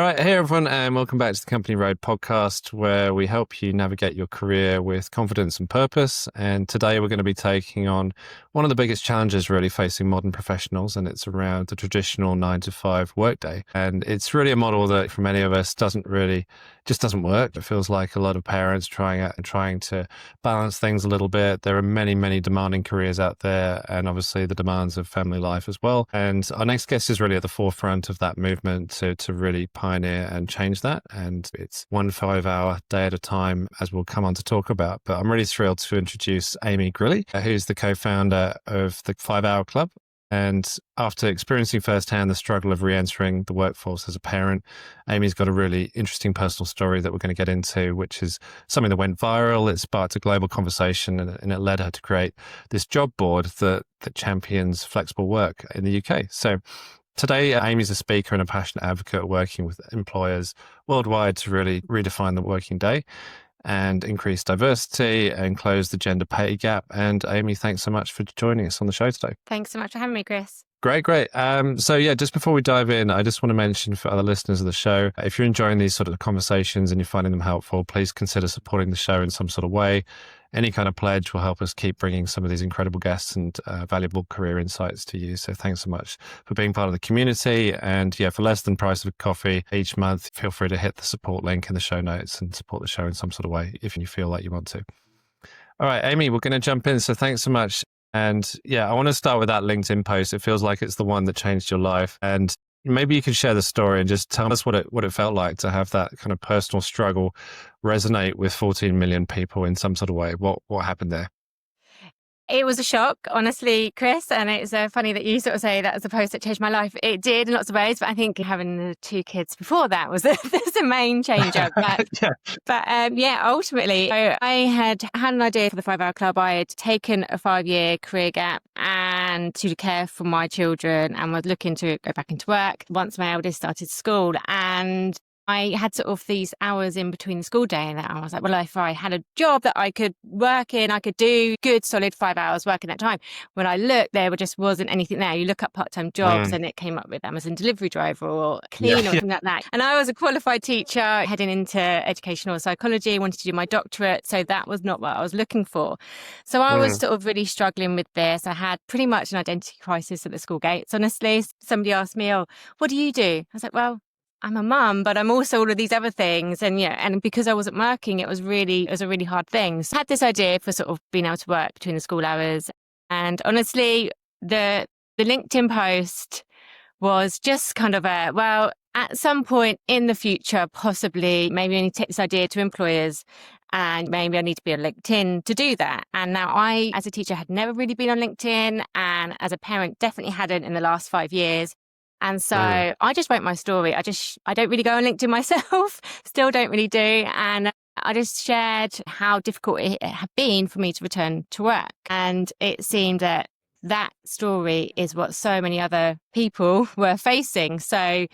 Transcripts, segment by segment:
right. Hey, everyone, and welcome back to the Company Road podcast, where we help you navigate your career with confidence and purpose. And today we're going to be taking on one of the biggest challenges really facing modern professionals, and it's around the traditional 9 to 5 workday. And it's really a model that for many of us doesn't work. It feels like a lot of parents trying to balance things a little bit. There are many, many demanding careers out there, and obviously the demands of family life as well. And our next guest is really at the forefront of that movement to really pioneer and change that. And it's 1 5-hour day at a time, as we'll come on to talk about. But I'm really thrilled to introduce Amy Grilli, who's the co-founder of the 5 Hour Club. And after experiencing firsthand the struggle of re-entering the workforce as a parent, Amy's got a really interesting personal story that we're going to get into, which is something that went viral. It sparked a global conversation, and it led her to create this job board that champions flexible work in the UK. So today, Amy's a speaker and a passionate advocate working with employers worldwide to really redefine the working day and increase diversity and close the gender pay gap. And Amy, thanks so much for joining us on the show today. Thanks so much for having me, Chris. Great. So just before we dive in, I just want to mention for other listeners of the show, if you're enjoying these sort of conversations and you're finding them helpful, please consider supporting the show in some sort of way. Any kind of pledge will help us keep bringing some of these incredible guests and valuable career insights to you. So thanks so much for being part of the community. And for less than price of a coffee each month, feel free to hit the support link in the show notes and support the show in some sort of way if you feel like you want to. All right, Amy, we're going to jump in. So thanks so much. And I want to start with that LinkedIn post. It feels like it's the one that changed your life. And maybe you could share the story and just tell us what it felt like to have that kind of personal struggle resonate with 14 million people in some sort of way. What happened there? It was a shock, honestly, Chris, and it's funny that you sort of say that as a post that changed my life. It did in lots of ways, but I think having the 2 kids before that was the main changer. Ultimately, so I had an idea for the 5 Hour Club. I had taken a 5-year career gap and to care for my children and was looking to go back into work once my eldest started school. And I had sort of these hours in between the school day, and I was like, well, if I had a job that I could work in, I could do good, solid 5 hours work in that time. When I looked, there just wasn't anything there. You look up part-time jobs and it came up with Amazon delivery driver or cleaner or something like that. And I was a qualified teacher heading into educational psychology, wanted to do my doctorate. So that was not what I was looking for. So I was sort of really struggling with this. I had pretty much an identity crisis at the school gates. Honestly, somebody asked me, oh, what do you do? I was like, well, I'm a mum, but I'm also all of these other things. And because I wasn't working, it was a really hard thing. So I had this idea for sort of being able to work between the school hours. And honestly, the LinkedIn post was just kind of at some point in the future, possibly, maybe I need to take this idea to employers and maybe I need to be on LinkedIn to do that. And now I, as a teacher, had never really been on LinkedIn, and as a parent, definitely hadn't in the last 5 years. And so I just wrote my story. I don't really go on LinkedIn myself, still don't really do. And I just shared how difficult it had been for me to return to work. And it seemed that story is what so many other people were facing. So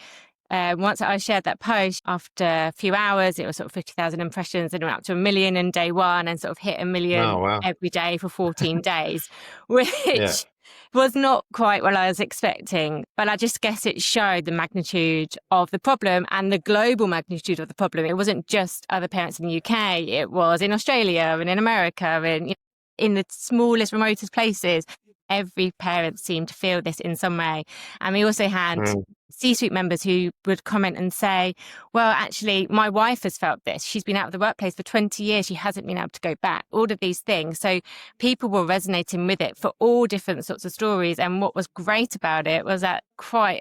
once I shared that post, after a few hours, it was sort of 50,000 impressions, and it went up to 1 million in day one and sort of hit 1 million every day for 14 days, which was not quite what I was expecting. But I just guess it showed the magnitude of the problem and the global magnitude of the problem. It wasn't just other parents in the UK. It was in Australia and in America and in the smallest, remotest places. Every parent seemed to feel this in some way. And we also had C-suite members who would comment and say, well, actually, my wife has felt this. She's been out of the workplace for 20 years. She hasn't been able to go back. All of these things. So people were resonating with it for all different sorts of stories. And what was great about it was that quite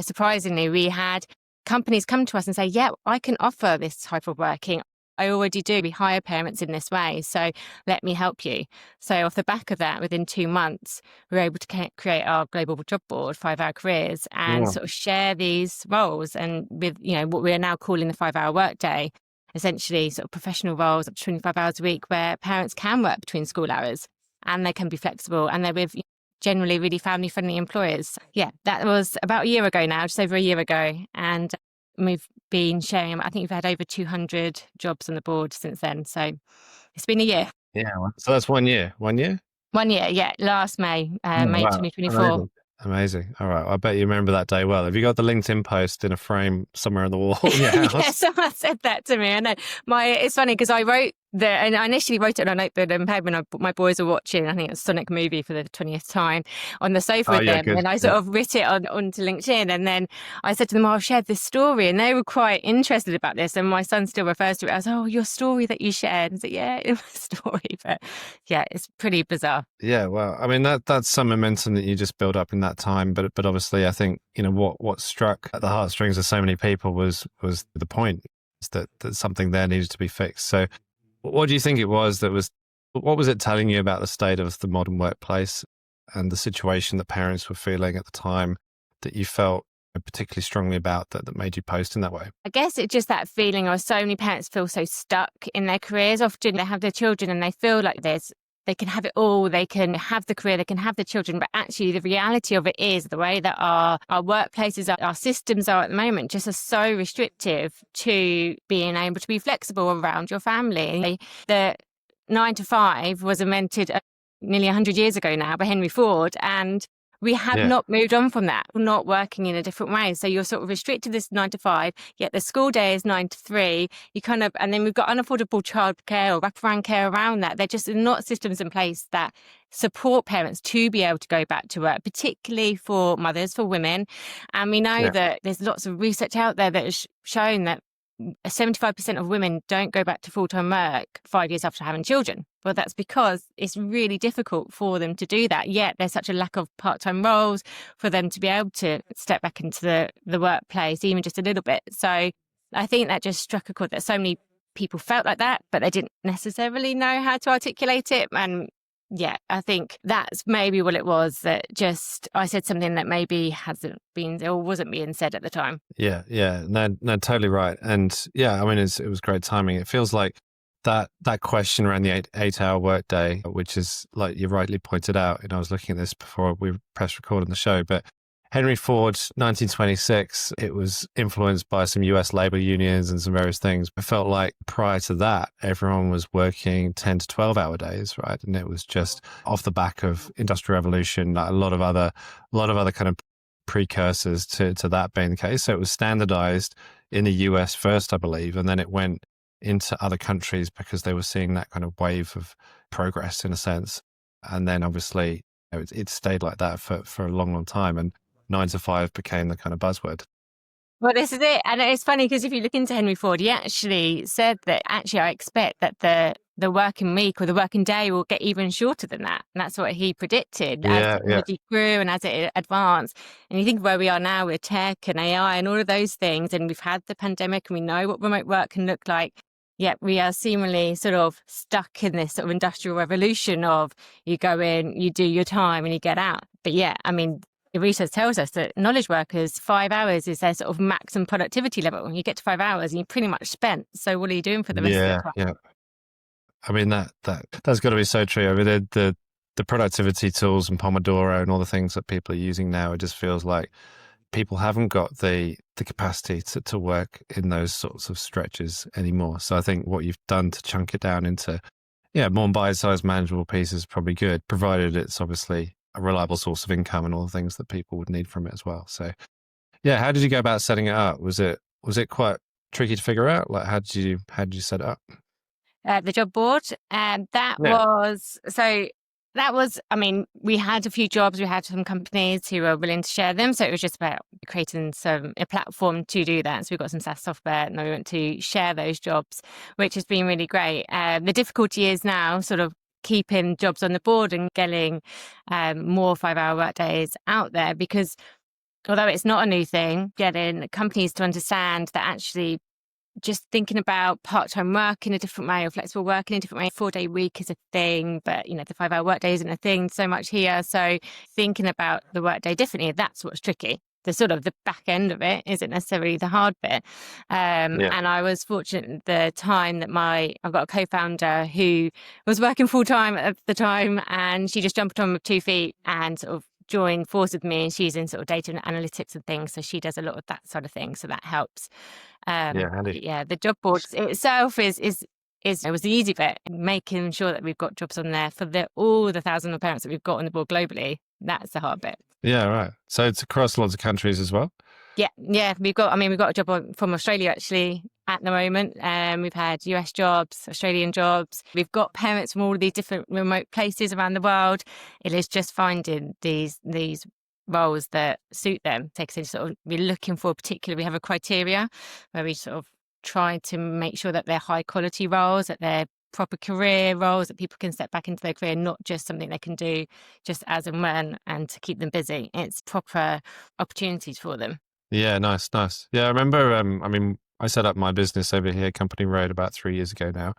surprisingly, we had companies come to us and say, yeah, I can offer this type of working. I already do. We hire parents in this way. So let me help you. So off the back of that, within 2 months, we were able to create our global job board, 5 Hour Careers, and sort of share these roles. And with, what we are now calling the 5 Hour Workday, essentially sort of professional roles up to 25 hours a week where parents can work between school hours and they can be flexible and they're with generally really family-friendly employers. Yeah, that was about a year ago now, just over a year ago. And we've been sharing, I think we've had over 200 jobs on the board since then. So it's been a year. Yeah. So that's 1 year. 1 year? 1 year, yeah. Last May, May Wow. 2024. Amazing. Amazing. All right. I bet you remember that day well. Have you got the LinkedIn post in a frame somewhere on the wall in your house? Yeah, someone said that to me. I know. It's funny because I wrote and I initially wrote it on a notebook and pad when my boys were watching, I think it was Sonic movie for the 20th time on the sofa Oh, with yeah, them. good. And I sort of writ it onto LinkedIn. And then I said to them, I've shared this story. And they were quite interested about this. And my son still refers to it as, oh, your story that you shared. And I said, yeah, it was a story. But yeah, it's pretty bizarre. Yeah, well, I mean that's some momentum that you just build up in that time, but obviously I think what struck at the heartstrings of so many people was the point, is that something there needed to be fixed. So, what do you think it was what was it telling you about the state of the modern workplace and the situation that parents were feeling at the time that you felt particularly strongly about that made you post in that way? I guess it's just that feeling of so many parents feel so stuck in their careers. Often they have their children and they feel like they can have it all. They can have the career, they can have the children. But actually, the reality of it is the way that our workplaces, our systems are at the moment just are so restrictive to being able to be flexible around your family. The 9 to 5 was invented nearly 100 years ago now by Henry Ford. And we have Yeah, not moved on from that. We're not working in a different way. So you're sort of restricted to this 9 to 5, yet the school day is 9 to 3. And then we've got unaffordable childcare or wraparound care around that. They're just not systems in place that support parents to be able to go back to work, particularly for mothers, for women. And we know yeah, that there's lots of research out there that has shown that 75% of women don't go back to full-time work 5 years after having children. Well, that's because it's really difficult for them to do that. Yet there's such a lack of part-time roles for them to be able to step back into the workplace, even just a little bit. So I think that just struck a chord that so many people felt like that, but they didn't necessarily know how to articulate it. And yeah, I think that's maybe what it was, that just I said something that maybe hasn't been or wasn't being said at the time. yeah. No, totally right. And yeah, I mean, it was great timing. It feels like that question around the 8 hour workday, which is like you rightly pointed out, I was looking at this before we pressed record on the show, but Henry Ford, 1926, it was influenced by some US labor unions and some various things. It felt like prior to that, everyone was working 10 to 12-hour days, right? And it was just off the back of Industrial Revolution, like a lot of other kind of precursors to that being the case. So it was standardized in the US first, I believe, and then it went into other countries because they were seeing that kind of wave of progress in a sense. And then obviously it stayed like that for a long time. And 9 to 5 became the kind of buzzword. Well, this is it. And it's funny because if you look into Henry Ford, he actually said that actually I expect that the working week or the working day will get even shorter than that. And that's what he predicted as Yeah, yeah, technology grew and as it advanced. And you think of where we are now with tech and AI and all of those things. And we've had the pandemic and we know what remote work can look like. Yet we are seemingly sort of stuck in this sort of industrial revolution of you go in, you do your time and you get out. But yeah, I mean, the research tells us that knowledge workers, 5 hours is their sort of maximum productivity level. You get to 5 hours and you're pretty much spent. So what are you doing for the rest of your yeah, time? yeah. I mean, that's got to be so true. I mean, the productivity tools and Pomodoro and all the things that people are using now, it just feels like people haven't got the capacity to work in those sorts of stretches anymore. So I think what you've done to chunk it down into, more bite-sized manageable pieces is probably good, provided it's obviously a reliable source of income and all the things that people would need from it as well. So yeah, how did you go about setting it up? Was it quite tricky to figure out? Like, how did you set it up? The job board. And Yeah. I mean, we had a few jobs, we had some companies who were willing to share them. So it was just about creating a platform to do that. So we got some SaaS software and we went to share those jobs, which has been really great. The difficulty is now sort of keeping jobs on the board and getting more 5-hour workdays out there, because although it's not a new thing, getting companies to understand that actually just thinking about part-time work in a different way or flexible work in a different way. 4-day week is a thing, but the 5-hour workday isn't a thing so much here. So thinking about the workday differently, that's what's tricky. The sort of the back end of it isn't necessarily the hard bit. Yeah. And I was fortunate at the time that I've got a co-founder who was working full-time at the time, and she just jumped on with 2 feet and sort of joined forces with me, and she's in sort of data and analytics and things. So she does a lot of that sort of thing. So that helps. Yeah, handy. Yeah, the job board itself is it was the easy bit, making sure that we've got jobs on there for all the thousands of parents that we've got on the board globally. That's the hard bit. Yeah, right. So it's across lots of countries as well. Yeah. We've got a job from Australia actually at the moment. We've had US jobs, Australian jobs. We've got parents from all of these different remote places around the world. It is just finding these roles that suit them. Takes us sort of, we're looking for we have a criteria where we sort of try to make sure that they're high quality roles, that they're proper career roles, that people can step back into their career, not just something they can do just as and when and to keep them busy. It's proper opportunities for them. Yeah, nice, nice. Yeah, I remember, I set up my business over here, Company Road, about 3 years ago now.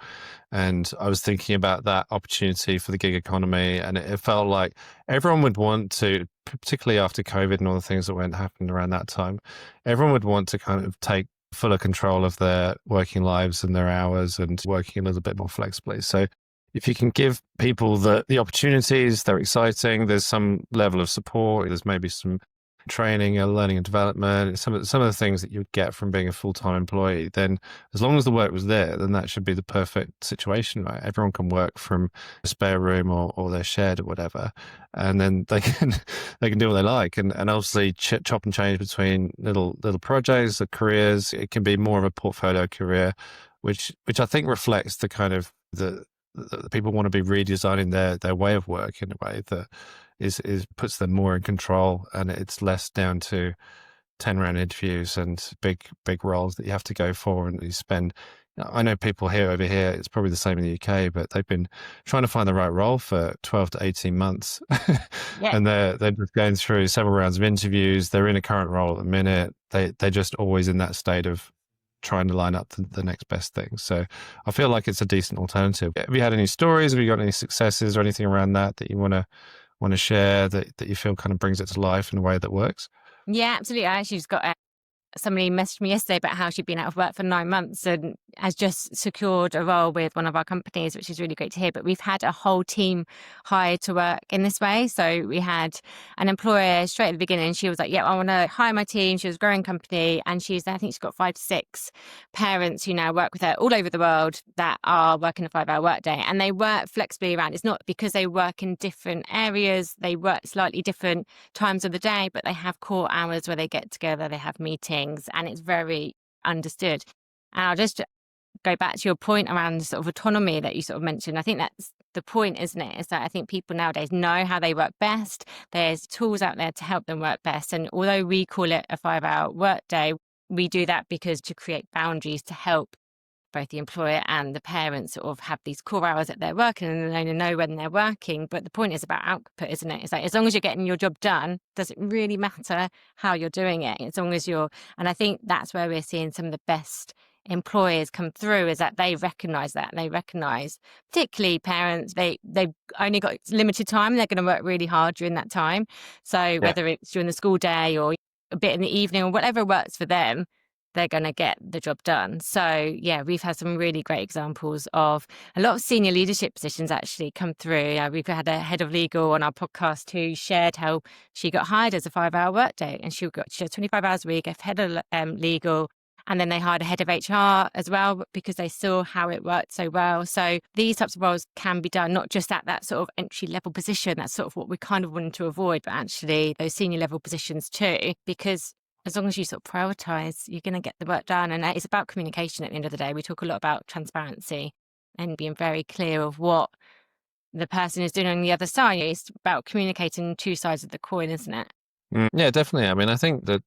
And I was thinking about that opportunity for the gig economy. And it felt like everyone would want to, particularly after COVID and all the things that happened around that time, everyone would want to kind of take fuller control of their working lives and their hours and working a little bit more flexibly. So if you can give people the opportunities, they're exciting, there's some level of support, there's maybe some training and learning and development, some of the things that you would get from being a full-time employee, then as long as the work was there, then that should be the perfect situation, right? Everyone can work from a spare room or their shed or whatever, and then they can they can do what they like, and obviously chop and change between little projects or careers. It can be more of a portfolio career, which I think reflects the kind of the people want to be redesigning their way of work in a way that is puts them more in control, and it's less down to 10 round interviews and big roles that you have to go for, and you spend. I know people over here, it's probably the same in the UK, but they've been trying to find the right role for 12 to 18 months. Yeah. And they're just going through several rounds of interviews. They're in a current role at the minute. They're just always in that state of trying to line up the next best thing. So I feel like it's a decent alternative. Have you had any stories? Have you got any successes or anything around that you want to share that you feel kind of brings it to life in a way that works? Yeah, absolutely. I actually just got somebody messaged me yesterday about how she'd been out of work for 9 months and has just secured a role with one of our companies, which is really great to hear. But we've had a whole team hired to work in this way. So we had an employer straight at the beginning. She was like, yeah, I want to hire my team. She was a growing company, and I think she's got 5 to 6 parents who now work with her all over the world that are working a 5-hour workday, and they work flexibly around. It's not because they work in different areas. They work slightly different times of the day, but they have core hours where they get together, they have meetings, and it's very understood. And I'll just go back to your point around sort of autonomy that you sort of mentioned. I think that's the point, isn't it? Is that I think people nowadays know how they work best. There's tools out there to help them work best. And although we call it a 5-hour workday, we do that because to create boundaries to help both the employer and the parents sort of have these core hours that they're working and they know when they're working. But the point is about output, isn't it? It's like, as long as you're getting your job done, does it really matter how you're doing it? As long as and I think that's where we're seeing some of the best employers come through, is that they recognize that. They recognize, particularly parents, they've only got limited time. They're going to work really hard during that time. So whether it's during the school day or a bit in the evening or whatever works for them, they're going to get the job done. So yeah, we've had some really great examples of a lot of senior leadership positions actually come through. We've had a head of legal on our podcast who shared how she got hired as a 5-hour workday, and she had 25 hours a week, a head of legal, and then they hired a head of HR as well because they saw how it worked so well. So these types of roles can be done not just at that sort of entry level position. That's sort of what we kind of wanted to avoid, but actually those senior level positions too, because as long as you sort of prioritize, you're going to get the work done. And it's about communication at the end of the day. We talk a lot about transparency and being very clear of what the person is doing on the other side. It's about communicating 2 sides of the coin, isn't it? Yeah, definitely. I mean, I think that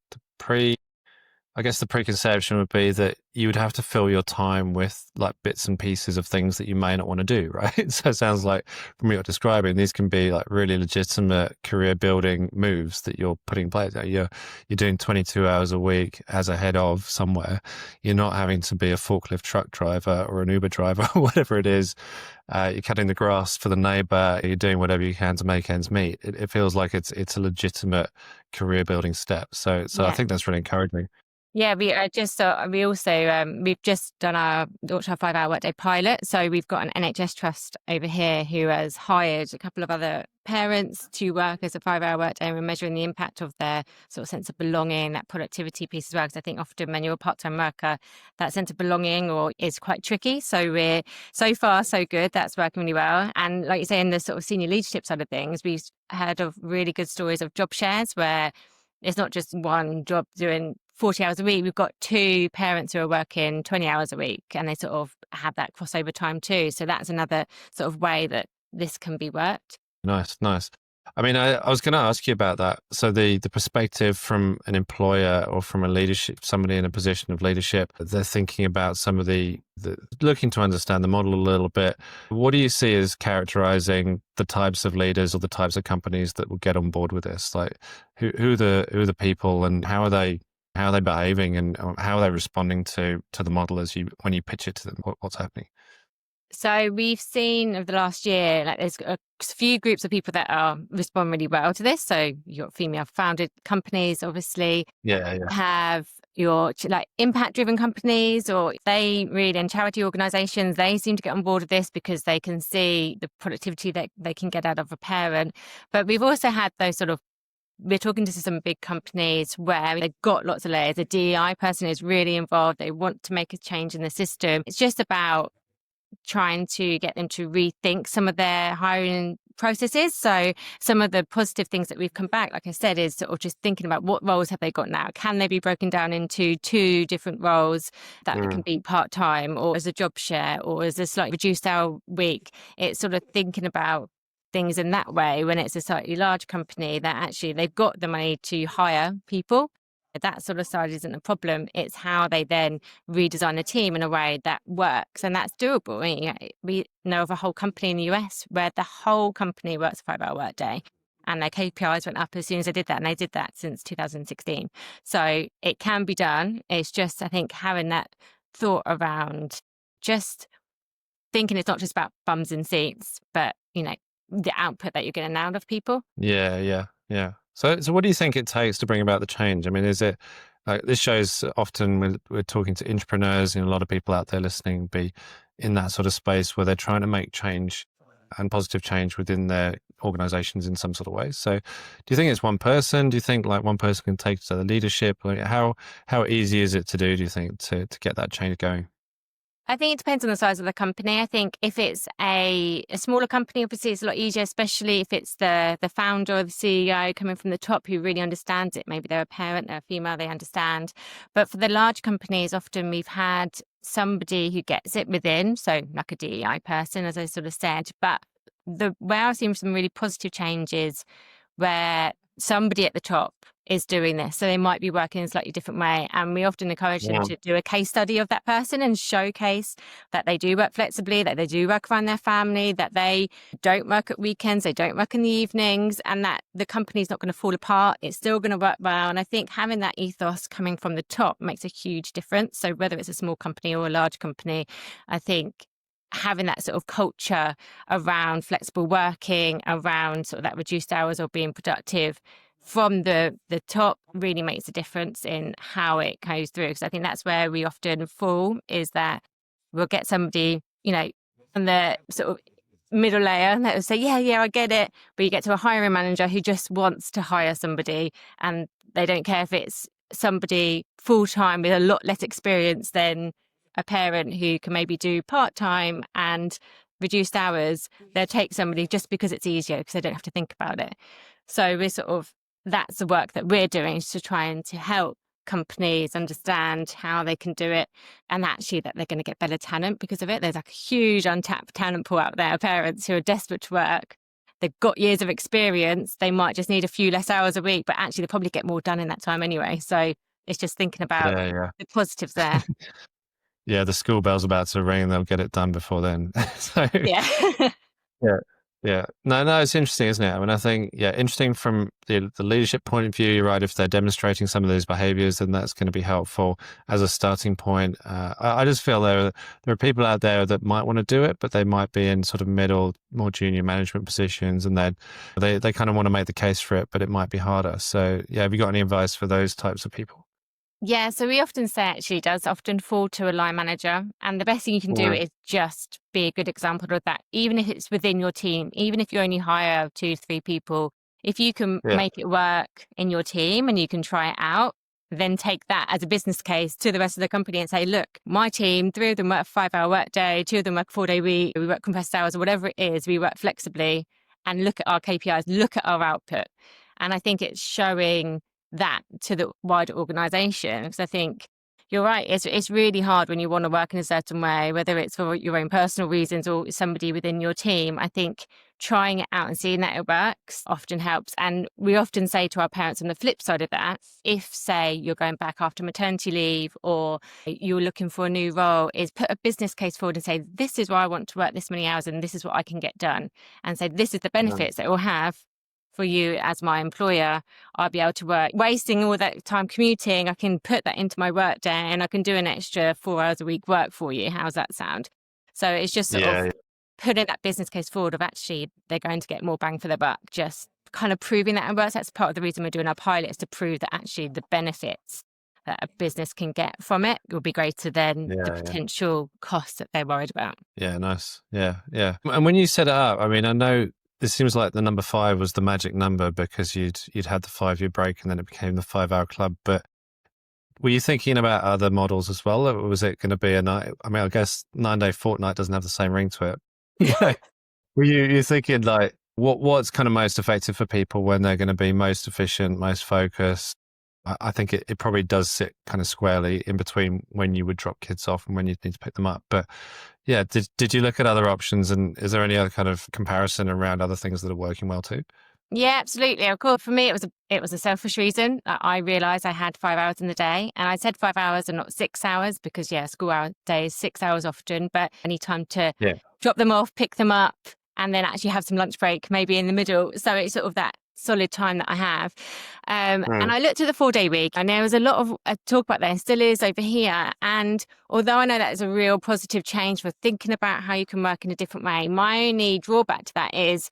the preconception would be that you would have to fill your time with like bits and pieces of things that you may not want to do, right? So it sounds like from what you're describing, these can be like really legitimate career building moves that you're putting in place. You're doing 22 hours a week as a head of somewhere. You're not having to be a forklift truck driver or an Uber driver or whatever it is. You're cutting the grass for the neighbor. You're doing whatever you can to make ends meet. It feels like it's a legitimate career building step. So I think that's really encouraging. Yeah, we also we've just done our launched our 5 Hour Workday pilot. So we've got an NHS trust over here who has hired a couple of other parents to work as a 5 Hour Workday, and we're measuring the impact of their sort of sense of belonging, that productivity piece as well. Because I think often when you're a part-time worker, that sense of belonging or is quite tricky. So we're so far so good. That's working really well. And like you say, in the sort of senior leadership side of things, we've heard of really good stories of job shares where it's not just one job doing 40 hours a week. We've got two parents who are working 20 hours a week, and they sort of have that crossover time too. So that's another sort of way that this can be worked. Nice, nice. I mean, I was going to ask you about that. So the perspective from an employer or from a leadership, somebody in a position of leadership, they're thinking about some of the looking to understand the model a little bit. What do you see as characterizing the types of leaders or the types of companies that will get on board with this? Like, who are the people, and how are they behaving, and how are they responding to the model as when you pitch it to them? What's happening? So we've seen over the last year, like there's a few groups of people that respond really well to this. So your female founded companies, obviously, Yeah, yeah. have your like impact driven companies, or they really, and charity organizations, they seem to get on board with this because they can see the productivity that they can get out of a parent. But we've also had those sort of, we're talking to some big companies where they've got lots of layers. A DEI person is really involved. They want to make a change in the system. It's just about trying to get them to rethink some of their hiring processes. So some of the positive things that we've come back, like I said, is sort of just thinking about what roles have they got now? Can they be broken down into two different roles that can be part-time or as a job share or as a slightly reduced hour week? It's sort of thinking about things in that way when it's a slightly large company that actually they've got the money to hire people. That sort of side isn't a problem. It's how they then redesign the team in a way that works, and that's doable. I mean, we know of a whole company in the US where the whole company works a 5 Hour Workday, and their KPIs went up as soon as they did that, and they did that since 2016. So it can be done. It's just, I think, having that thought around just thinking it's not just about bums in seats, but the output that you're getting out of people. Yeah, yeah, yeah. So what do you think it takes to bring about the change? I mean, is it this shows often we're talking to entrepreneurs, and a lot of people out there listening be in that sort of space where they're trying to make change and positive change within their organizations in some sort of way. So do you think it's one person? Do you think like one person can take to the leadership? Like how easy is it to do you think, to get that change going? I think it depends on the size of the company. I think if it's a smaller company, obviously it's a lot easier, especially if it's the founder or the CEO coming from the top who really understands it. Maybe they're a parent, they're a female, they understand. But for the large companies, often we've had somebody who gets it within, so like a DEI person, as I sort of said. But where I've seen some really positive changes where somebody at the top is doing this. So they might be working in a slightly different way. And we often encourage them to do a case study of that person and showcase that they do work flexibly, that they do work around their family, that they don't work at weekends, they don't work in the evenings, and that the company's not going to fall apart. It's still going to work well. And I think having that ethos coming from the top makes a huge difference. So whether it's a small company or a large company, I think having that sort of culture around flexible working, around sort of that reduced hours or being productive from the top really makes a difference in how it goes through. Because I think that's where we often fall, is that we'll get somebody, on the sort of middle layer that will say, yeah, I get it. But you get to a hiring manager who just wants to hire somebody, and they don't care if it's somebody full-time with a lot less experience than a parent who can maybe do part-time and reduced hours. They'll take somebody just because it's easier, because they don't have to think about it. So that's the work that we're doing, is to try and to help companies understand how they can do it, and actually that they're going to get better talent because of it. There's like a huge untapped talent pool out there, parents who are desperate to work. They've got years of experience. They might just need a few less hours a week, but actually they probably get more done in that time anyway. So it's just thinking about Yeah, yeah. the positives there. Yeah, the school bell's about to ring and they'll get it done before then. So Yeah. yeah. Yeah. No, it's interesting, isn't it? I mean, I think, yeah, interesting from the leadership point of view. You're right. If they're demonstrating some of these behaviors, then that's going to be helpful as a starting point. I just feel there are people out there that might want to do it, but they might be in sort of middle, more junior management positions, and they kind of want to make the case for it, but it might be harder. So yeah, have you got any advice for those types of people? Yeah, so we often say actually it does often fall to a line manager. And the best thing you can do Mm. is just be a good example of that, even if it's within your team, even if you only hire 2 to 3 people, if you can Yeah. make it work in your team and you can try it out, then take that as a business case to the rest of the company and say, look, my team, 3 of them work 5 hour workday, 2 of them work 4 day week, we work compressed hours or whatever it is, we work flexibly, and look at our KPIs, look at our output. And I think it's showing that to the wider organization, because I think you're right, it's really hard when you want to work in a certain way, whether it's for your own personal reasons or somebody within your team. I think trying it out and seeing that it works often helps. And we often say to our parents on the flip side of that, if say you're going back after maternity leave or you're looking for a new role, is put a business case forward and say, this is why I want to work this many hours and this is what I can get done, and say this is the Mm. benefits that it will have for you as my employer. I'll be able to work, wasting all that time commuting, I can put that into my work day and I can do an extra 4 hours a week work for you. How's that sound? So it's just sort of Yeah. putting that business case forward of actually they're going to get more bang for their buck, just kind of proving that it works. That's part of the reason we're doing our pilot, is to prove that actually the benefits that a business can get from it will be greater than the Yeah. potential costs that they're worried about. Yeah. Nice. Yeah. Yeah. And when you set it up, I mean, I know this seems like the number 5 was the magic number because you'd had the 5-year break and then it became the 5 hour club. But were you thinking about other models as well? Or was it going to be a night? I mean, I guess 9-day fortnight doesn't have the same ring to it. Yeah. Were you thinking like what's kind of most effective for people when they're going to be most efficient, most focused? I think it probably does sit kind of squarely in between when you would drop kids off and when you'd need to pick them up. But yeah, did you look at other options, and is there any other kind of comparison around other things that are working well too? Yeah, absolutely. Of course, for me, it was a selfish reason. I realised I had 5 hours in the day, and I said 5 hours and not 6 hours because school hour day is 6 hours often. But I need time to Yeah. drop them off, pick them up, and then actually have some lunch break maybe in the middle. So it's sort of that solid time that I have. And Mm. I looked at the 4 day week, and there was a lot of talk about that, and still is over here. And although I know that is a real positive change for thinking about how you can work in a different way, my only drawback to that is,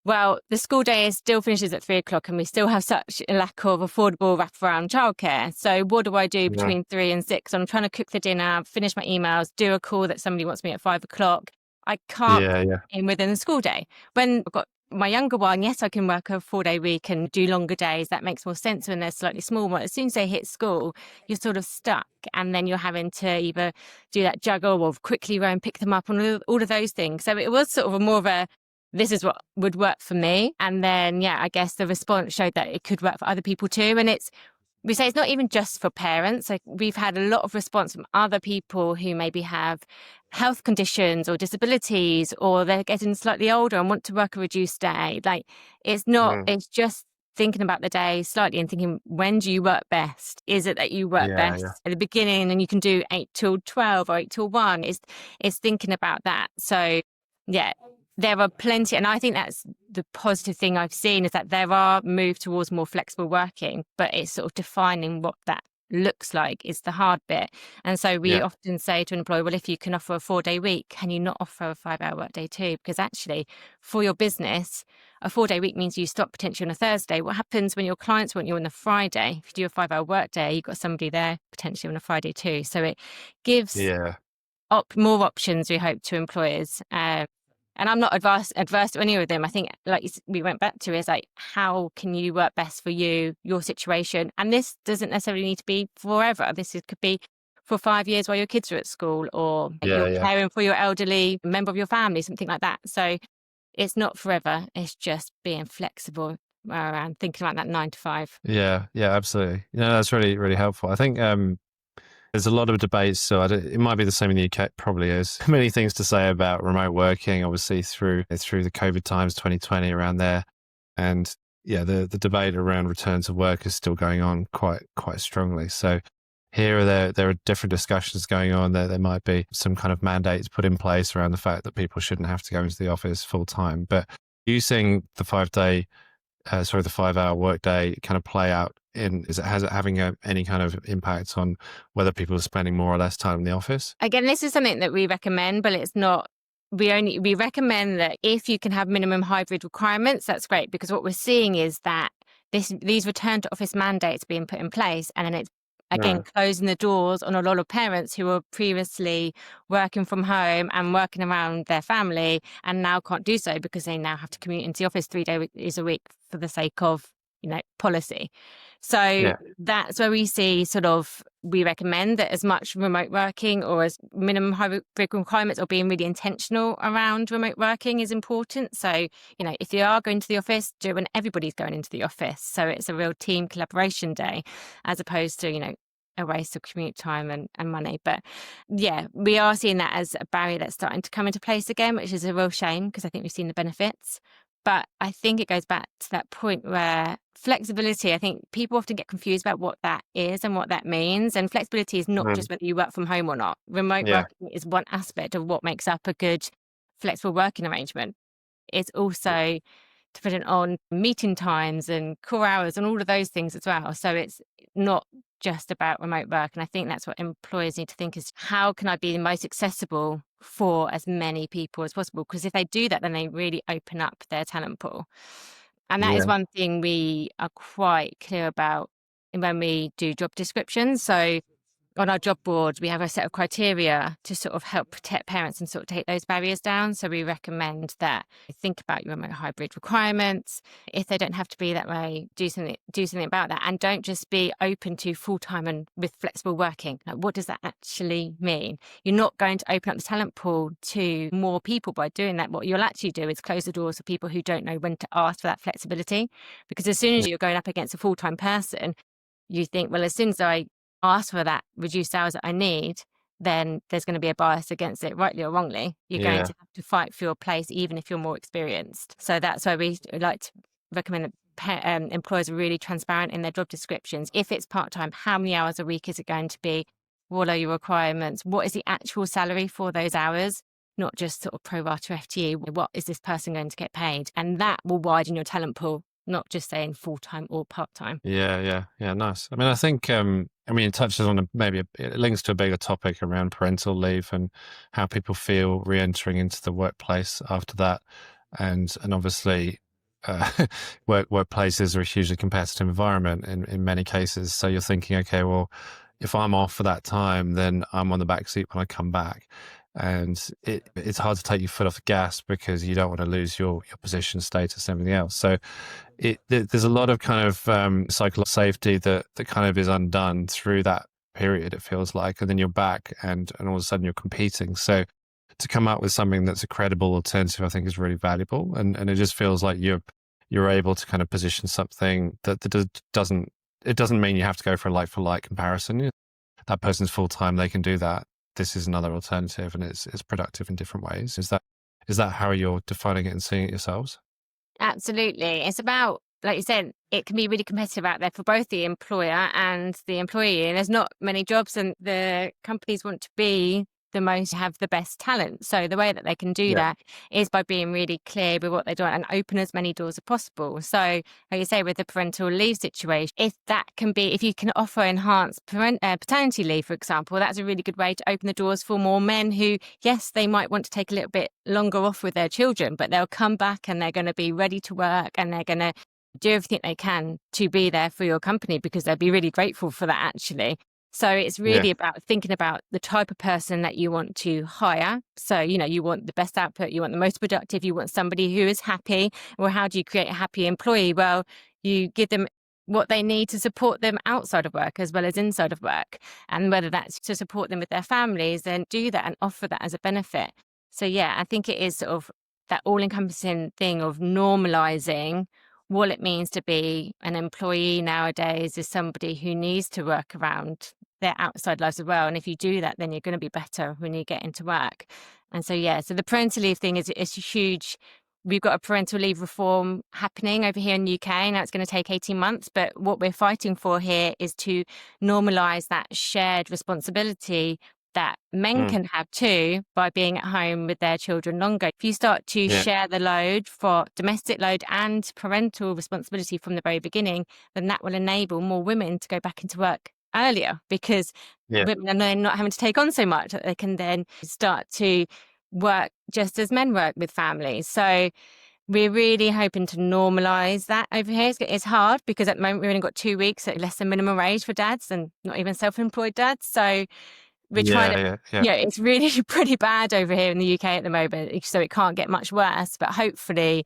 well, the school day still finishes at 3 o'clock and we still have such a lack of affordable wraparound childcare. So what do I do Yeah. between 3 and 6? I'm trying to cook the dinner, finish my emails, do a call that somebody wants me at 5 o'clock. I can't Yeah. Yeah. in within the school day. When I've got my younger one, yes, I can work a 4 day week and do longer days. That makes more sense when they're slightly smaller. As soon as they hit school, you're sort of stuck. And then you're having to either do that juggle or quickly go and pick them up and all of those things. So it was sort of more of a, this is what would work for me. And then, yeah, I guess the response showed that it could work for other people too. And we say it's not even just for parents. Like, we've had a lot of response from other people who maybe have health conditions or disabilities, or they're getting slightly older and want to work a reduced day. Like, Mm. it's just thinking about the day slightly and thinking, when do you work best? Is it that you work Yeah. best Yeah. at the beginning and you can do 8 till 12 or 8 till 1? It's thinking about that. So yeah, there are plenty, and I think that's the positive thing I've seen, is that there are moves towards more flexible working, but it's sort of defining what that looks like is the hard bit. And so we Yeah. often say to an employer, well, if you can offer a 4 day week, can you not offer a 5 hour workday too? Because actually, for your business, a 4 day week means you stop potentially on a Thursday. What happens when your clients want you on the Friday? If you do a 5 hour workday, you've got somebody there potentially on a Friday too. So it gives Yeah. more options, we hope, to employers. And I'm not adverse to any of them. I think, like we went back to, is like, how can you work best for you, your situation? And this doesn't necessarily need to be forever. Could be for 5 years while your kids are at school, or Yeah. you're Yeah. caring for your elderly member of your family, something like that. So it's not forever. It's just being flexible around thinking about that 9 to 5. Yeah. Yeah. Absolutely. That's really, really helpful. I think there's a lot of debates, so it might be the same in the UK. Probably is many things to say about remote working. Obviously, through the COVID times, 2020, around there, and yeah, the debate around return to work is still going on quite strongly. So here, there are different discussions going on. There might be some kind of mandates put in place around the fact that people shouldn't have to go into the office full time. But using the 5-hour workday kind of play out has it having any kind of impact on whether people are spending more or less time in the office? Again, this is something that we recommend, but it's not. We recommend that if you can have minimum hybrid requirements, that's great, because what we're seeing is that these return to office mandates being put in place, and then it's again, closing the doors on a lot of parents who were previously working from home and working around their family and now can't do so because they now have to commute into the office 3 days a week for the sake of, policy. So that's where we see we recommend that as much remote working or as minimum hybrid requirements or being really intentional around remote working is important. So, if you are going to the office, do it when everybody's going into the office. So it's a real team collaboration day as opposed to, a waste of commute time and money. But yeah, we are seeing that as a barrier that's starting to come into place again, which is a real shame because I think we've seen the benefits. But I think it goes back to that point where flexibility, I think people often get confused about what that is and what that means. And flexibility is not just whether you work from home or not. Remote working is one aspect of what makes up a good flexible working arrangement. It's also dependent on meeting times and core hours and all of those things as well. So it's not just about remote work. And I think that's what employers need to think is, how can I be the most accessible for as many people as possible? Because if they do that, then they really open up their talent pool. And that is one thing we are quite clear about when we do job descriptions. So on our job board, we have a set of criteria to help protect parents and take those barriers down. So we recommend that you think about your remote hybrid requirements. If they don't have to be that way, do something about that. And don't just be open to full-time and with flexible working. Like, what does that actually mean? You're not going to open up the talent pool to more people by doing that. What you'll actually do is close the doors for people who don't know when to ask for that flexibility. Because as soon as you're going up against a full-time person, you think, well, as soon as I ask for that reduced hours that I need, then there's going to be a bias against it, rightly or wrongly. You're going to have to fight for your place, even if you're more experienced. So that's why we like to recommend that employers are really transparent in their job descriptions. If it's part-time, how many hours a week is it going to be? What are your requirements? What is the actual salary for those hours? Not just pro rata FTE. What is this person going to get paid? And that will widen your talent pool, not just saying full-time or part-time. Yeah. Nice. I mean, I think, it touches on it links to a bigger topic around parental leave and how people feel re-entering into the workplace after that. And obviously, workplaces are a hugely competitive environment in many cases. So you're thinking, okay, well, if I'm off for that time, then I'm on the back seat when I come back. And it's hard to take your foot off the gas because you don't want to lose your position, status, and everything else. So there's a lot of kind of psychological safety that kind of is undone through that period, it feels like. And then you're back and all of a sudden you're competing. So to come up with something that's a credible alternative, I think is really valuable. And it just feels like you're able to kind of position something that doesn't mean you have to go for a like comparison. That person's full time, they can do that. This is another alternative and it's productive in different ways. Is that how you're defining it and seeing it yourselves? Absolutely. It's about, like you said, it can be really competitive out there for both the employer and the employee. And there's not many jobs and the companies want to be the most, have the best talent. So the way that they can do that is by being really clear with what they're doing and open as many doors as possible. So like you say, with the parental leave situation, if you can offer enhanced paternity leave, for example, that's a really good way to open the doors for more men who, yes, they might want to take a little bit longer off with their children, but they'll come back and they're going to be ready to work and they're going to do everything they can to be there for your company because they'll be really grateful for that, actually. So it's really about thinking about the type of person that you want to hire. So, you want the best output, you want the most productive, you want somebody who is happy. Well, how do you create a happy employee? Well, you give them what they need to support them outside of work as well as inside of work. And whether that's to support them with their families, then do that and offer that as a benefit. So, I think it is that all-encompassing thing of normalizing what it means to be an employee nowadays is somebody who needs to work around their outside lives as well. And if you do that, then you're going to be better when you get into work. And so the parental leave thing is huge. We've got a parental leave reform happening over here in the UK. Now it's going to take 18 months, but what we're fighting for here is to normalise that shared responsibility that men can have too by being at home with their children longer. If you start to share the load for domestic load and parental responsibility from the very beginning, then that will enable more women to go back into work earlier because women are then not having to take on so much. They can then start to work just as men work with families. So We're really hoping to normalise that over here. It's hard because at the moment we've only got 2 weeks at less than minimum wage for dads and not even self-employed dads. So we're trying to, Yeah. it's really pretty bad over here in the UK at the moment. So it can't get much worse. But hopefully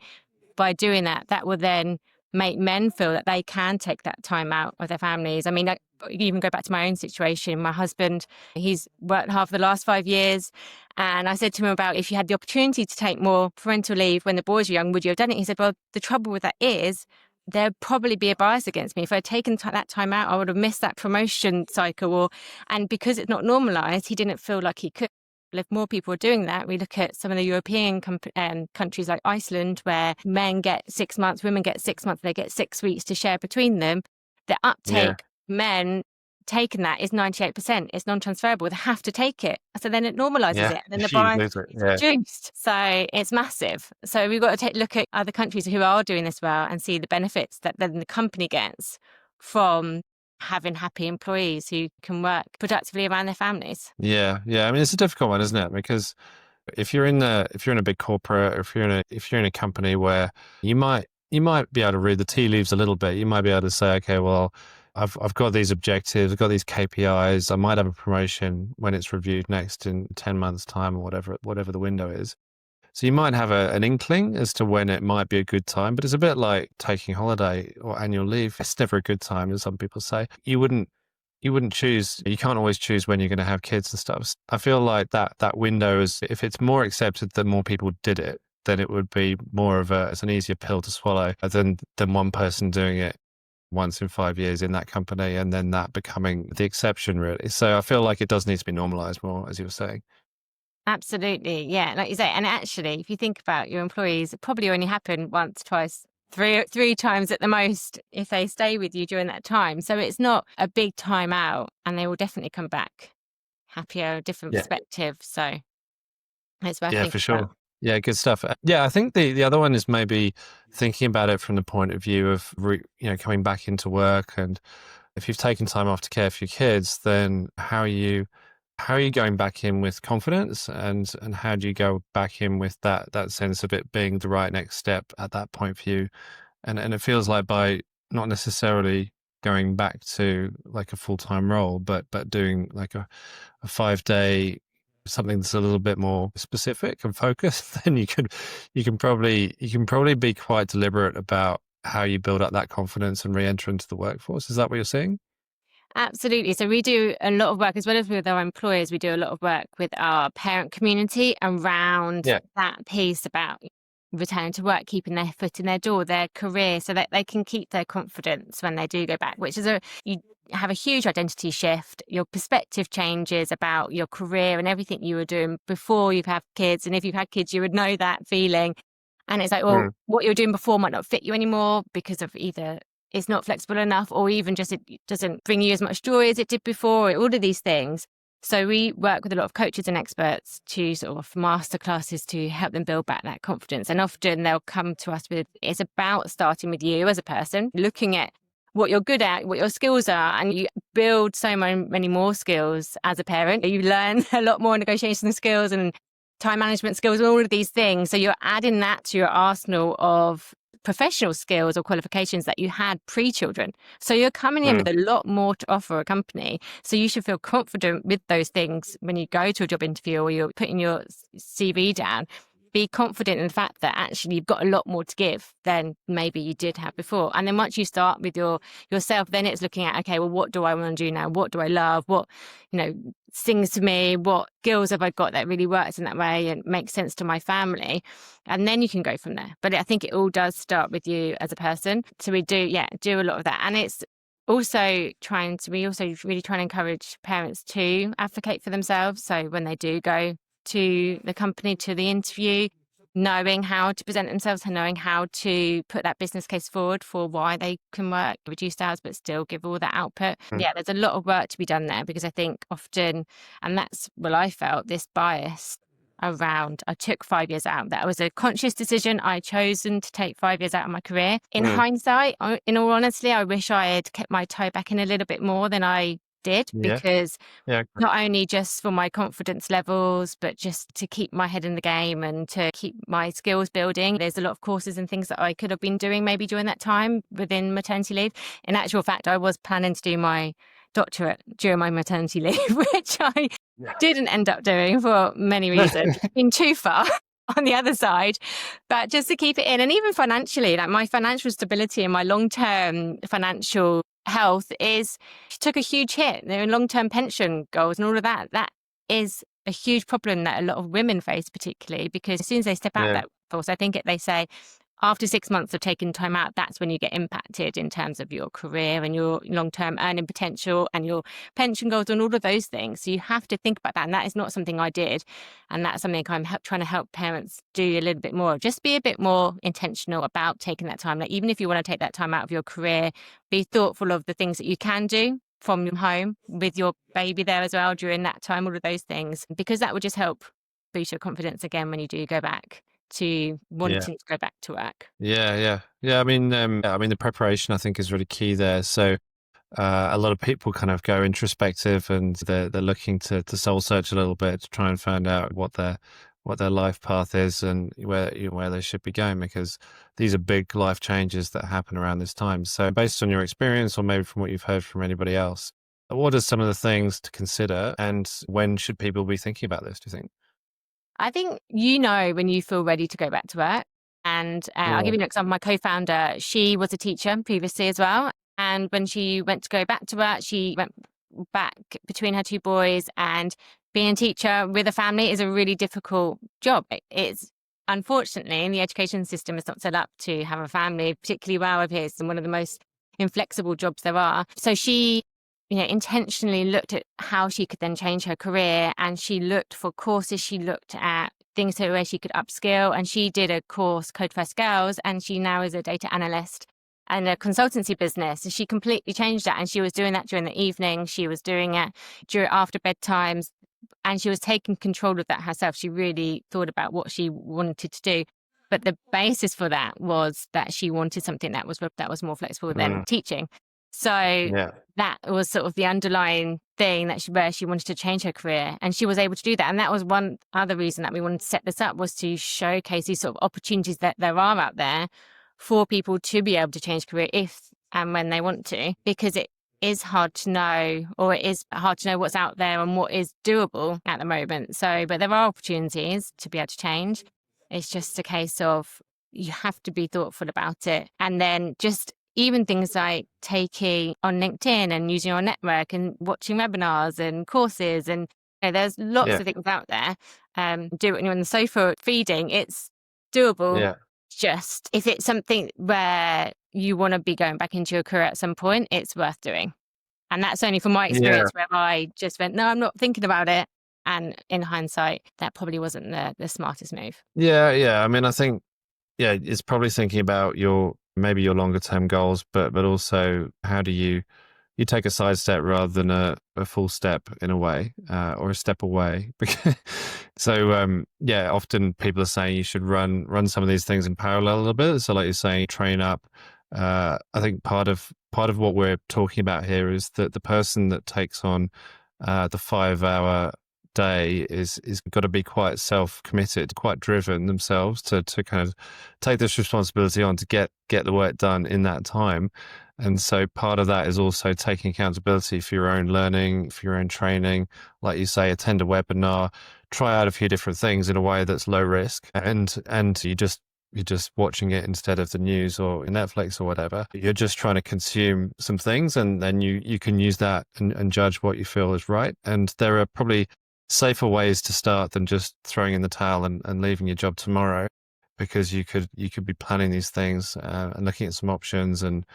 by doing that, that will then make men feel that they can take that time out with their families. I mean, even go back to my own situation. My husband, he's worked half the last 5 years. And I said to him about if you had the opportunity to take more parental leave when the boys were young, would you have done it? He said, well, the trouble with that is there'd probably be a bias against me. If I'd taken that time out, I would have missed that promotion cycle. And because it's not normalised, he didn't feel like he could. If more people are doing that, we look at some of the European countries like Iceland, where men get 6 months, women get 6 months, they get 6 weeks to share between them. The uptake, men taking that is 98%. It's non-transferable. They have to take it. So then it normalises it. And then the bias is reduced. So it's massive. So we've got to look at other countries who are doing this well and see the benefits that then the company gets from having happy employees who can work productively around their families. Yeah. I mean, it's a difficult one, isn't it? Because if you're in a big corporate, or if you're in a company where you might be able to read the tea leaves a little bit, you might be able to say, okay, well, I've got these objectives, I've got these KPIs, I might have a promotion when it's reviewed next in 10 months' time or whatever the window is. So you might have an inkling as to when it might be a good time, but it's a bit like taking holiday or annual leave. It's never a good time, as some people say. You wouldn't choose, you can't always choose when you're going to have kids and stuff. I feel like that window is, if it's more accepted that more people did it, then it would be more of it's an easier pill to swallow than one person doing it once in 5 years in that company and then that becoming the exception, really. So I feel like it does need to be normalized more, as you were saying. Absolutely. Yeah. Like you say, and actually, if you think about your employees, it probably only happen once, twice, three times at the most if they stay with you during that time. So it's not a big time out and they will definitely come back happier, different perspective. So it's worth thinking for sure. about. Yeah, good stuff. Yeah, I think the other one is maybe thinking about it from the point of view of coming back into work, and if you've taken time off to care for your kids, then how are you going back in with confidence, and how do you go back in with that sense of it being the right next step at that point for you? And it feels like by not necessarily going back to like a full-time role, but doing like a 5-day, something that's a little bit more specific and focused, then you can probably be quite deliberate about how you build up that confidence and re-enter into the workforce. Is that what you're seeing? Absolutely. So we do a lot of work, as well as with our employers, we do a lot of work with our parent community around that piece about returning to work, keeping their foot in their door, their career, so that they can keep their confidence when they do go back, which is you have a huge identity shift. Your perspective changes about your career and everything you were doing before you've had kids. And if you've had kids, you would know that feeling. And it's like, well, what you were doing before might not fit you anymore because of either it's not flexible enough, or even just it doesn't bring you as much joy as it did before, all of these things. So we work with a lot of coaches and experts to sort of masterclasses to help them build back that confidence. And often they'll come to us with, it's about starting with you as a person, looking at what you're good at, what your skills are, and you build so many more skills as a parent. You learn a lot more negotiation skills and time management skills and all of these things. So you're adding that to your arsenal of professional skills or qualifications that you had pre-children. So you're coming in with a lot more to offer a company. So you should feel confident with those things when you go to a job interview or you're putting your CV down. Be confident in the fact that actually you've got a lot more to give than maybe you did have before. And then once you start with yourself, then it's looking at, okay, well, what do I want to do now? What do I love? What, sings to me? What skills have I got that really works in that way and makes sense to my family? And then you can go from there. But I think it all does start with you as a person. So we do a lot of that. And it's also we also really try and encourage parents to advocate for themselves. So when they do go to the company, to the interview, knowing how to present themselves and knowing how to put that business case forward for why they can work reduced hours but still give all that output. Yeah, there's a lot of work to be done there, because I think often, and that's what I felt, this bias around, I took 5 years out. That was a conscious decision. I chosen to take 5 years out of my career. In hindsight, in all honesty, I wish I had kept my toe back in a little bit more than I did, Yeah. because Yeah. not only just for my confidence levels, but just to keep my head in the game and to keep my skills building. There's a lot of courses and things that I could have been doing maybe during that time within maternity leave. In actual fact, I was planning to do my doctorate during my maternity leave, which I Yeah. didn't end up doing for many reasons. Been too far on the other side, but just to keep it in. And even financially, like my financial stability and my long-term financial health took a huge hit. There are long-term pension goals and all of that. That is a huge problem that a lot of women face, particularly because as soon as they step out Yeah. that force, I think they say after 6 months of taking time out, that's when you get impacted in terms of your career and your long-term earning potential and your pension goals and all of those things. So you have to think about that. And that is not something I did. And that's something I'm trying to help parents do a little bit more. Just be a bit more intentional about taking that time. Like even if you want to take that time out of your career, be thoughtful of the things that you can do from your home with your baby there as well during that time, all of those things, because that would just help boost your confidence again when you do go back to wanting Yeah. to go back to work. Yeah. I mean, the preparation I think is really key there. So a lot of people kind of go introspective and they're looking to soul search a little bit to try and find out what their life path is and where they should be going, because these are big life changes that happen around this time. So based on your experience or maybe from what you've heard from anybody else, what are some of the things to consider and when should people be thinking about this, do you think? I think when you feel ready to go back to work. And I'll Yeah. give you an example. My co-founder, she was a teacher previously as well. And when she went to go back to work, she went back between her two boys, and being a teacher with a family is a really difficult job. It's unfortunately, the education system is not set up to have a family, particularly where it is, and one of the most inflexible jobs there are. So she intentionally looked at how she could then change her career, and she looked for courses. She looked at things where she could upskill, and she did a course, Code First Girls, and she now is a data analyst and a consultancy business. And she completely changed that, and she was doing that during the evening. She was doing it during after bedtimes, and she was taking control of that herself. She really thought about what she wanted to do. But the basis for that was that she wanted something that was more flexible than Mm, teaching. So yeah. that was sort of the underlying thing where she wanted to change her career, and she was able to do that. And that was one other reason that we wanted to set this up, was to showcase these sort of opportunities that there are out there for people to be able to change career if and when they want to, because it is hard to know, or it is hard to know what's out there and what is doable at the moment. So, but there are opportunities to be able to change. It's just a case of you have to be thoughtful about it. And then just even things like taking on LinkedIn and using your network and watching webinars and courses. And there's lots Yeah. of things out there. Do it when you're on the sofa feeding. It's doable. Yeah. Just if it's something where you want to be going back into your career at some point, it's worth doing. And that's only from my Yeah. experience, where I just went, no, I'm not thinking about it. And in hindsight, that probably wasn't the smartest move. Yeah. I mean, I think, yeah, it's probably thinking about maybe your longer term goals, but also how do you take a side step rather than a full step in a way, or a step away. So yeah, often people are saying you should run some of these things in parallel a little bit. So like you're saying, train up. I think part of what we're talking about here is that the person that takes on the 5 hour day is got to be quite self-committed, quite driven themselves to kind of take this responsibility on to get the work done in that time. And so part of that is also taking accountability for your own learning, for your own training. Like you say, attend a webinar, try out a few different things in a way that's low risk, and you're just watching it instead of the news or Netflix or whatever. You're just trying to consume some things, and then you can use that and judge what you feel is right. And there are probably safer ways to start than just throwing in the towel and leaving your job tomorrow, because you could be planning these things and looking at some options. And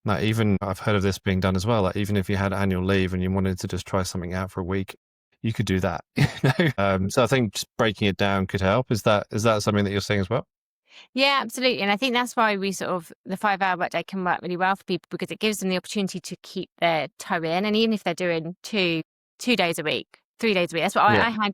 like, even I've heard of this being done as well. Like even if you had annual leave and you wanted to just try something out for a week, you could do that. So I think just breaking it down could help. Is that something that you're saying as well? Yeah, absolutely. And I think that's why the 5 hour workday can work really well for people, because it gives them the opportunity to keep their toe in. And even if they're doing two days a week, 3 days a week, that's what Yeah. I had.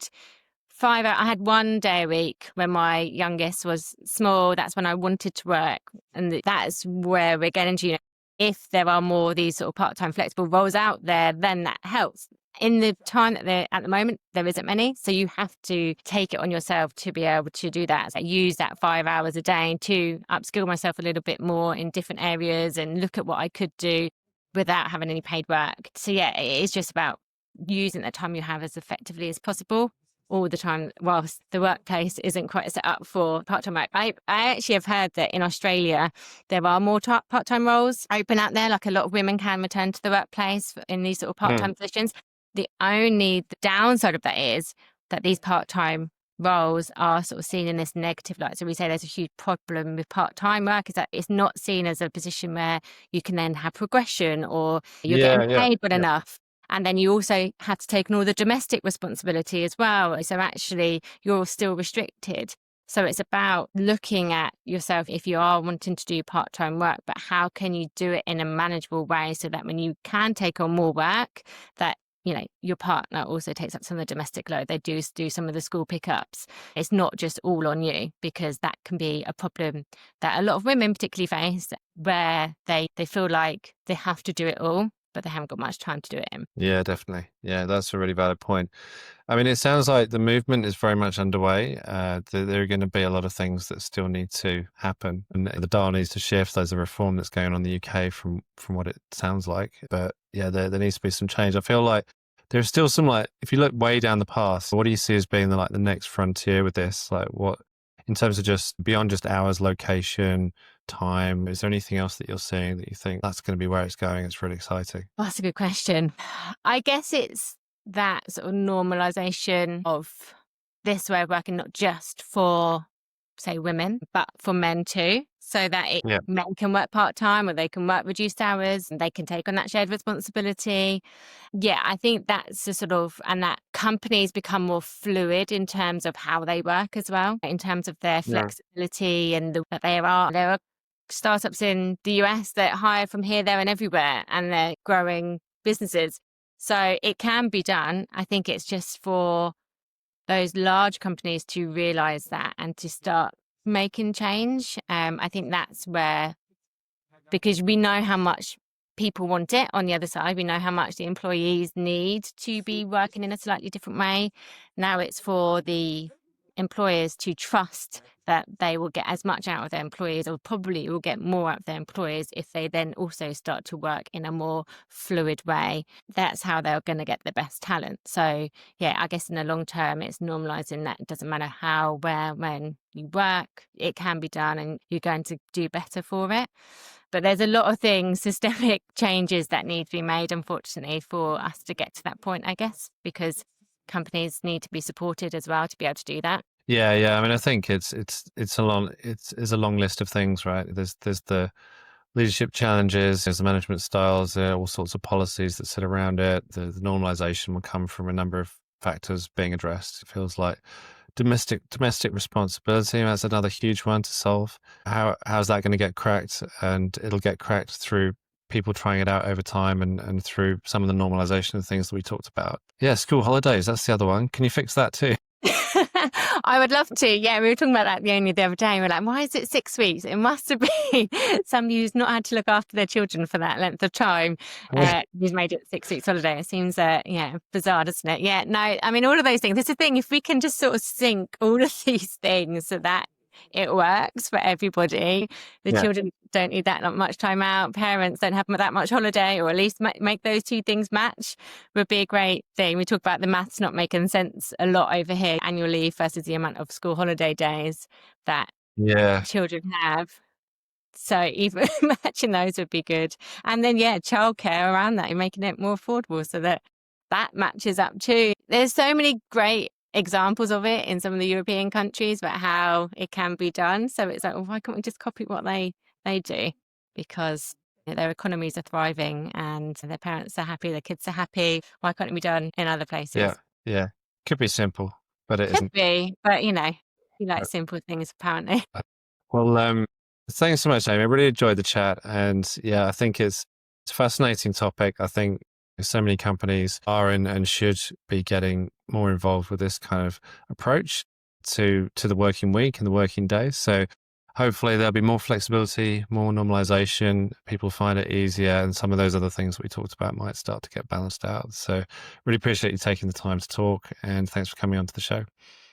I had 1 day a week when my youngest was small. That's when I wanted to work. And that's where we're getting to, if there are more these sort of part-time flexible roles out there, then that helps. In the time that they're at the moment, there isn't many. So you have to take it on yourself to be able to do that. So use that 5 hours a day to upskill myself a little bit more in different areas and look at what I could do without having any paid work. So yeah, it is just about using the time you have as effectively as possible all the time, whilst the workplace isn't quite set up for part-time work. I actually have heard that in Australia, there are more part-time roles open out there. Like a lot of women can return to the workplace in these sort of part-time positions. The only downside of that is that these part-time roles are sort of seen in this negative light. So we say there's a huge problem with part-time work is that it's not seen as a position where you can then have progression or you're getting paid well enough. And then you also have to take on all the domestic responsibility as well. So actually you're still restricted. So it's about looking at yourself if you are wanting to do part-time work, but how can you do it in a manageable way so that when you can take on more work, that your partner also takes up some of the domestic load. They do some of the school pickups. It's not just all on you, because that can be a problem that a lot of women particularly face, where they feel like they have to do it all, but they haven't got much time to do it in. Yeah, definitely. Yeah, that's a really valid point. I mean, it sounds like the movement is very much underway. There are going to be a lot of things that still need to happen, and the dial needs to shift. There's a reform that's going on in the UK from what it sounds like. But yeah, there needs to be some change. I feel like there's still some, like, if you look way down the path, what do you see as being the next frontier with this? Like, what, in terms of just beyond just hours, location, time, is there anything else that you're seeing that you think that's going to be where it's going? It's really exciting. Well, that's a good question. I guess it's that sort of normalization of this way of working, not just for, say, women, but for men too, so that men can work part-time or they can work reduced hours and they can take on that shared responsibility. Yeah, I think that's the sort of, and that companies become more fluid in terms of how they work as well, in terms of their flexibility, and that there are startups in the US that hire from here, there and everywhere, and they're growing businesses. So it can be done. I think it's just for those large companies to realize that and to start making change. I think that's where, because we know how much people want it on the other side. We know how much the employees need to be working in a slightly different way. Now it's for the employers to trust that they will get as much out of their employees, or probably will get more out of their employees, if they then also start to work in a more fluid way. That's how they're going to get the best talent. So yeah, I guess in the long term, it's normalizing that it doesn't matter how, where, when you work, it can be done and you're going to do better for it. But there's a lot of things, systemic changes that need to be made, unfortunately, for us to get to that point, I guess, because companies need to be supported as well to be able to do that. Yeah. I mean, I think it's a long list of things, right? There's the leadership challenges, there's the management styles, there are all sorts of policies that sit around it. The normalization will come from a number of factors being addressed. It feels like domestic responsibility, that's another huge one to solve. How's that going to get cracked? And it'll get cracked through people trying it out over time and through some of the normalization of things that we talked about. Yeah, school holidays, that's the other one. Can you fix that too? I would love to. Yeah, we were talking about that only the other day. We're like, why is it 6 weeks? It must have been somebody who's not had to look after their children for that length of time who's made it 6 weeks holiday. It seems, bizarre, doesn't it? Yeah, no, I mean, all of those things. It's the thing, if we can just sort of sync all of these things so that it works for everybody. The children don't need that much time out. Parents don't have that much holiday, or at least make those two things match, would be a great thing. We talk about the maths not making sense a lot over here. Annual leave versus the amount of school holiday days that children have. So even matching those would be good. And then, childcare around that and making it more affordable so that matches up too. There's so many great examples of it in some of the European countries about how it can be done. So it's like, well, why can't we just copy what they do? Because their economies are thriving and their parents are happy, their kids are happy. Why can't it be done in other places? Yeah. Could be simple, but it isn't. Could be, but you like simple things apparently. Well, thanks so much, Amy. I really enjoyed the chat, and I think it's a fascinating topic. I think so many companies are and should be getting more involved with this kind of approach to the working week and the working day. So hopefully there'll be more flexibility, more normalization. People find it easier, and some of those other things we talked about might start to get balanced out. So really appreciate you taking the time to talk, and thanks for coming onto the show.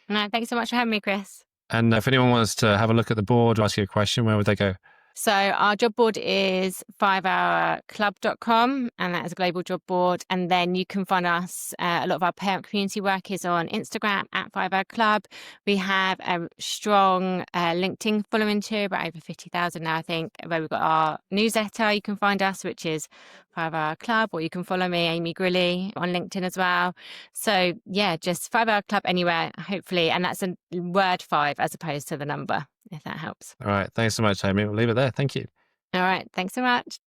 No, thanks so much for having me, Chris. And if anyone wants to have a look at the board or ask you a question, where would they go? So our job board is 5hourclub.com, and that is a global job board. And then you can find us, a lot of our parent community work is on Instagram at 5hour Club. We have a strong LinkedIn following too, about over 50,000 now, I think, where we've got our newsletter. You can find us, which is 5hour Club, or you can follow me, Amy Grilli, on LinkedIn as well. So yeah, just 5hour Club anywhere, hopefully. And that's a word 5 as opposed to the number, if that helps. All right. Thanks so much, Amy. We'll leave it there. Thank you. All right. Thanks so much.